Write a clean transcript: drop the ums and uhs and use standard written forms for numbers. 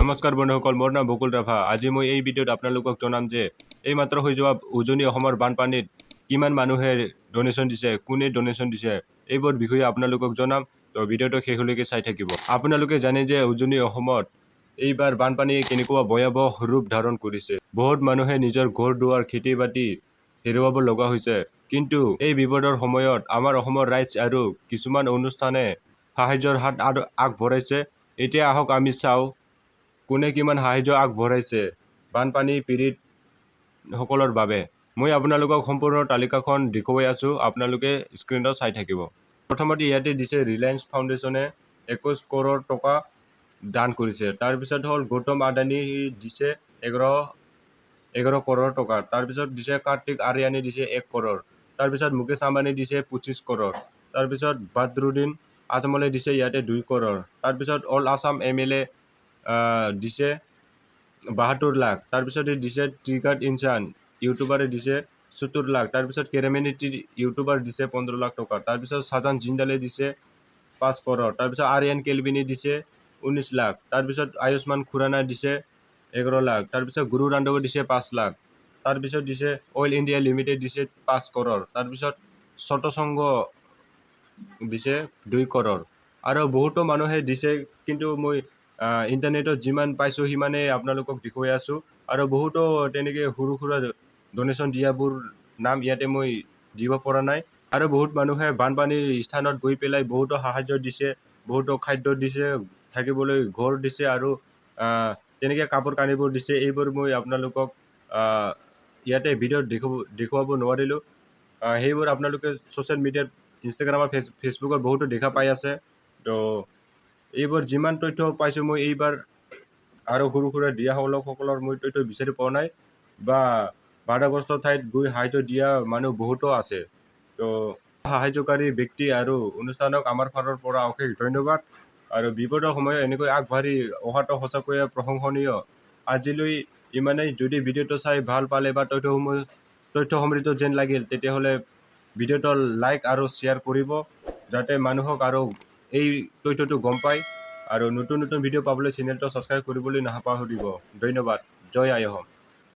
নমস্কাৰ বন্ধুসকল, মোৰ নাম বকুল ৰাভা। আজি মই এই ভিডিঅ'ত আপোনালোকক জনাম যে এইমাত্ৰ হৈ যোৱা উজনি অসমৰ বানপানীত কিমান মানুহে ডনেশ্যন দিছে, কোনে ডনেশ্যন দিছে, এইবোৰ বিষয়ে আপোনালোকক জনাম। তো ভিডিঅ'টো শেষলৈকে চাই থাকিব। আপোনালোকে জানে যে উজনি অসমত এইবাৰ বানপানীয়ে কেনেকুৱা ভয়াৱহ ৰূপ ধাৰণ কৰিছে। বহুত মানুহে নিজৰ ঘৰ দুৱাৰ খেতি বাতি হেৰুৱাব লগা হৈছে। কিন্তু এই বিপদৰ সময়ত আমাৰ অসমৰ ৰাইজ আৰু কিছুমান অনুষ্ঠানে সাহায্যৰ হাত আগবঢ়াইছে। এতিয়া আহক আমি চাওঁ কোনে কিমান সাহায্য আগবঢ়াইছে বানপানী পীড়িতসকলৰ বাবে। মই আপোনালোকক সম্পূৰ্ণ তালিকাখন দেখুৱাই আছোঁ, আপোনালোকে স্ক্ৰীনত চাই থাকিব। প্ৰথমতে ইয়াতে দিছে ৰিলায়েন্স ফাউণ্ডেশ্যনে 21 কৰোৰ টকা দান কৰিছে। তাৰপিছত হ'ল গৌতম আদানী দিছে 11 কৰোৰ টকা। তাৰপিছত দিছে কাৰ্তিক আৰিয়ানে দিছে 1 কৰোৰ। তাৰপিছত মুকেশ আম্বানী দিছে 25 কৰোৰ। তাৰপিছত বাদৰুদ্দিন আজমলে দিছে ইয়াতে 2 কৰোৰ। তাৰপিছত অল আছাম MLA দিছে 72 লাখ। তাৰপিছত দিছে ট্ৰিগাৰ্ড ইনচান ইউটিউবাৰে দিছে 70 লাখ। তাৰপিছত কেৰেমেনিটি ইউটিউবাৰ দিছে 15 লাখ টকা। তাৰপিছত শাহজান জিন্দালে দিছে 5 কৰোৰ। তাৰপিছত আৰিয়ান কেলবিনি দিছে 19 লাখ। তাৰপিছত আয়ুষ্মান খুৰানা দিছে 11 লাখ। তাৰপিছত গুৰু ৰান্ধৱে দিছে 5 লাখ। তাৰপিছত দিছে অইল ইণ্ডিয়া লিমিটেড দিছে 5 কৰোৰ। তাৰপিছত ছটসংঘ দিছে 2 কৰোৰ। আৰু বহুতো মানুহে দিছে, কিন্তু মই ইণ্টাৰনেটত যিমান পাইছোঁ সিমানেই আপোনালোকক দেখুৱাই আছোঁ। আৰু বহুতো তেনেকৈ সৰু সুৰা ডনেশ্যন দিয়াবোৰ নাম ইয়াতে মই দিব পৰা নাই। আৰু বহুত মানুহে বানপানীৰ স্থানত গৈ পেলাই বহুতো সাহায্য দিছে, বহুতো খাদ্য দিছে, থাকিবলৈ ঘৰ দিছে, আৰু তেনেকৈ কাপোৰ কানিবোৰ দিছে। এইবোৰ মই আপোনালোকক ইয়াতে ভিডিঅ'ত দেখুৱাব নোৱাৰিলোঁ। সেইবোৰ আপোনালোকে ছ'চিয়েল মিডিয়াত ইনষ্টাগ্ৰাম আৰু ফেচবুকত বহুতো দেখা পাই আছে। তো এইবোৰ যিমান তথ্য পাইছোঁ মই এইবাৰ আৰু সৰু সুৰা দিয়াসকলৰ মই তথ্য বিচাৰি পোৱা নাই, বা বাধাগ্ৰস্ত ঠাইত গৈ সাহায্য দিয়া মানুহ বহুতো আছে। তো সাহায্যকাৰী ব্যক্তি আৰু অনুষ্ঠানক আমাৰ ফালৰ পৰা অশেষ ধন্যবাদ। আৰু বিপদৰ সময়ত এনেকৈ আগবাঢ়ি অহাটো সঁচাকৈয়ে প্ৰশংসনীয়। আজিলৈ ইমানেই। যদি ভিডিঅ'টো চাই ভাল পালে বা তথ্য সমৃদ্ধ যেন লাগিল, তেতিয়াহ'লে ভিডিঅ'টো লাইক আৰু শ্বেয়াৰ কৰিব, যাতে মানুহক আৰু এই তথ্যটো গম পায়। আৰু নতুন নতুন ভিডিঅ' পাবলৈ চেনেলটো ছাবস্ক্ৰাইব কৰিবলৈ নাপাহৰিব। ধন্যবাদ। জয় আই অসম।